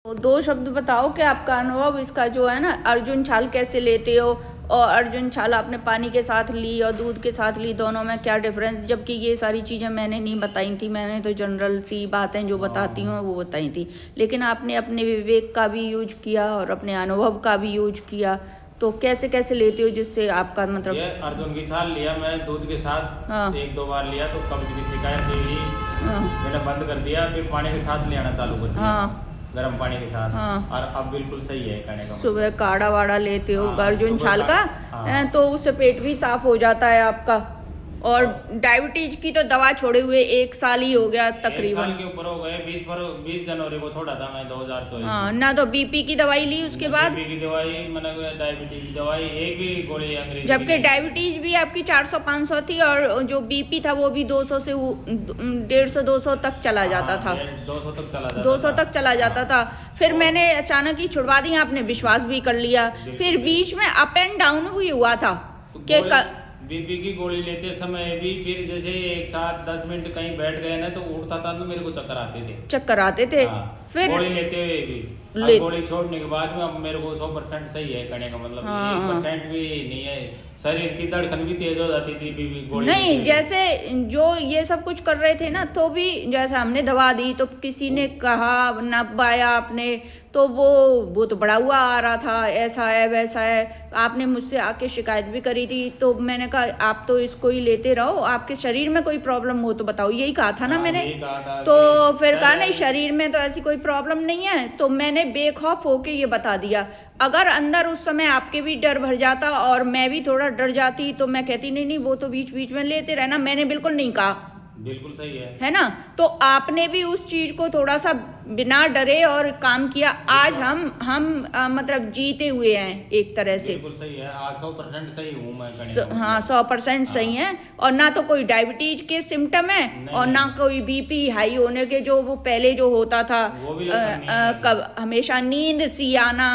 तो दो शब्द बताओ कि आपका अनुभव इसका जो है ना, अर्जुन छाल कैसे लेते हो, और अर्जुन छाल आपने पानी के साथ ली और दूध के साथ ली, दोनों में क्या डिफरेंस। जबकि ये सारी चीज़ें मैंने नहीं बताई थी, मैंने तो जनरल सी बातें जो बताती हूँ वो बताई थी, लेकिन आपने अपने विवेक का भी यूज किया और अपने अनुभव का भी यूज किया। तो कैसे कैसे लेते हो जिससे आपका मतलब। ये अर्जुन की छाल लिया मैं दूध के साथ। हाँ। एक दो बार लिया तो कब्ज की शिकायत हुई, हाँ। मैंने बंद कर दिया, फिर पानी के साथ ले आना चालू कर दिया। हाँ। गर्म पानी के साथ। हाँ। और अब बिल्कुल सही है कहने का मतलब। सुबह काढ़ा वाड़ा लेते हो हाँ, अर्जुन छाल का। हाँ। तो उससे पेट भी साफ हो जाता है आपका। और डायबिटीज की तो दवा छोड़े हुए 1 साल ही हो गया तकरीबन। 1 साल के ऊपर हो गए। 20 जनवरी को छोड़ा था मैं 2024 हाँ में। ना, तो बीपी की दवाई ली उसके बाद। बीपी की दवाई मैंने, डायबिटीज की दवाई, एक भी गोली अंग्रेजी। जबकि डायबिटीज भी आपकी 400-500 थी और जो बीपी था वो भी 200 से 150-200 तक चला जाता था। 200 तक चला जाता 200 तक चला जाता था। फिर तो मैंने अचानक ही छुड़वा दी, आपने विश्वास भी कर लिया। फिर बीच में अप एंड डाउन भी हुआ था कि बीपी की गोली लेते समय भी फिर जैसे एक साथ 10 मिनट कहीं बैठ गए ना तो उठता था तो मेरे को चक्कर आते थे। हाँ। फिर गोली लेते हुए भी, अब गोली छोड़ने के बाद में अब मेरे को 100% सही है कहने का मतलब। हाँ। 1% भी नहीं है। शरीर की धड़कन भी तेज हो जाती थी बीपी गोली नहीं, जैसे जो ये सब कुछ कर रहे थे ना, तो भी जैसे हमने दवा दी तो किसी ने कहा नबाया आपने, तो वो तो बड़ा हुआ आ रहा था, ऐसा है वैसा है। आपने मुझसे आके शिकायत भी करी थी, तो मैंने कहा आप तो इसको ही लेते रहो, आपके शरीर में कोई प्रॉब्लम हो तो बताओ, यही कहा था ना मैंने। तो फिर कहा नहीं, शरीर में तो ऐसी कोई प्रॉब्लम नहीं है। तो मैंने बेखौफ होके ये बता दिया। अगर अंदर उस समय आपके भी डर भर जाता और मैं भी थोड़ा डर जाती तो मैं कहती नहीं नहीं वो तो बीच बीच में लेते रहना, मैंने बिल्कुल नहीं कहा। बिल्कुल सही है ना। तो आपने भी उस चीज को थोड़ा सा बिना डरे और काम किया। आज हम मतलब जीते हुए हैं एक तरह से। बिल्कुल सही है। आज 100% सही हूँ मैं हाँ 100% सही है। और ना तो कोई डायबिटीज के सिम्टम है और ना कोई बीपी हाई होने के जो वो पहले जो होता था, वो भी लक्षण नहीं है। कब हमेशा नींद सी आना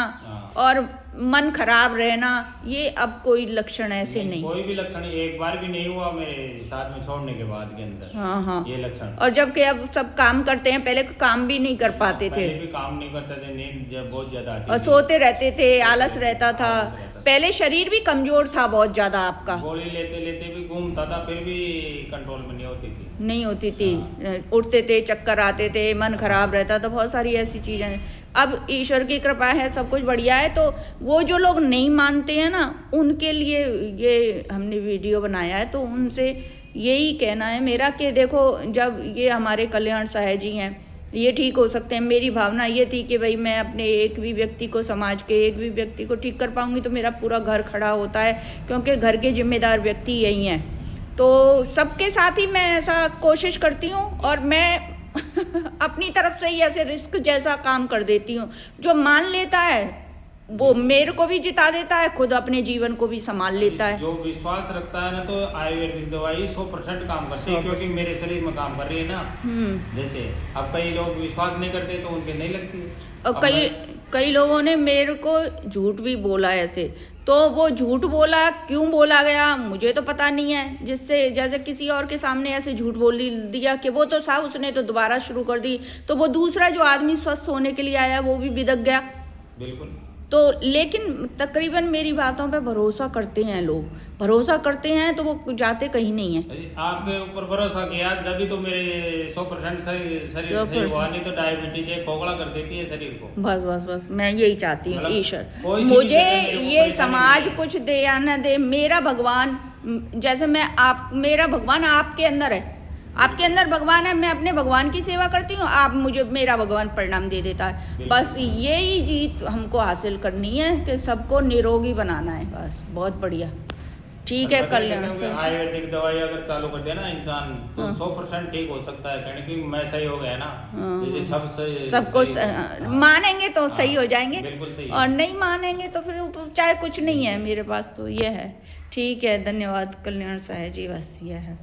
और मन खराब रहना, ये अब कोई लक्षण ऐसे नहीं। कोई भी लक्षण एक बार भी नहीं हुआ मेरे साथ में छोड़ने के बाद के अंदर। हाँ हाँ ये लक्षण। और जबकि अब सब काम करते हैं, पहले काम भी नहीं कर पाते थे। पहले भी काम नहीं करते थे, नींद बहुत ज्यादा आती और थी। सोते रहते थे, आलस रहता था। पहले शरीर भी कमजोर था बहुत ज्यादा आपका। गोली लेते लेते भी घूमता था, फिर भी कंट्रोल में नहीं होती थी। उठते थे, चक्कर आते थे, मन खराब रहता था, बहुत सारी ऐसी चीजें। अब ईश्वर की कृपा है, सब कुछ बढ़िया है। तो वो जो लोग नहीं मानते हैं ना, उनके लिए ये हमने वीडियो बनाया है। तो उनसे यही कहना है मेरा कि देखो, जब ये हमारे कल्याण साहब जी हैं, ये ठीक हो सकते हैं। मेरी भावना ये थी कि भाई मैं अपने एक भी व्यक्ति को, समाज के एक भी व्यक्ति को ठीक कर पाऊंगी तो मेरा पूरा घर खड़ा होता है, क्योंकि घर के जिम्मेदार व्यक्ति यही हैं। तो सबके साथ ही मैं ऐसा कोशिश करती हूँ और मैं अपनी तरफ से ही ऐसे रिस्क जैसा काम कर देती हूँ। जो मान लेता है वो मेरे को भी जिता देता है, खुद अपने जीवन को भी संभाल लेता है। जो विश्वास रखता है ना, तो आयुर्वेदिक दवाई 100% काम करती है, क्योंकि मेरे शरीर में काम कर रही है ना। जैसे अब कई लोग विश्वास नहीं करते तो उनके नहीं लगती। और कई लोगों ने मेरे को झूठ भी बोला ऐसे। तो वो झूठ बोला, क्यों बोला गया मुझे तो पता नहीं है। जिससे जैसे किसी और के सामने ऐसे झूठ बोल दिया कि वो तो साहब उसने तो दोबारा शुरू कर दी, तो वो दूसरा जो आदमी स्वस्थ होने के लिए आया वो भी बिदक गया। बिल्कुल। तो लेकिन तकरीबन मेरी बातों पे भरोसा करते हैं लोग, भरोसा करते हैं तो वो जाते कहीं नहीं है। आपके ऊपर भरोसा किया जब तो मेरे 100% शरीर सही हुआ, नहीं तो डायबिटीज एक खोखला कर देती है शरीर को। बस बस बस मैं यही चाहती हूँ ईश्वर मुझे ये समाज कुछ दे या न दे, मेरा भगवान जैसे मेरा भगवान आपके अंदर है, आपके अंदर भगवान है, मैं अपने भगवान की सेवा करती हूँ, आप मुझे मेरा भगवान परिणाम दे देता है। बस यही जीत हमको हासिल करनी है कि सबको निरोगी बनाना है। बस बहुत बढ़िया, ठीक है। कल्याण से आयुर्वेदिक दवाई अगर चालू कर दिया ना इंसान तो 100% ठीक हो सकता है, क्योंकि मैं सही हो गया ना। जैसे सब कुछ मानेंगे तो सही हो जाएंगे, बिल्कुल सही। और नहीं मानेंगे तो फिर चाहे कुछ नहीं है मेरे पास, तो ये है। ठीक है, धन्यवाद कल्याण साहब जी, बस ये है।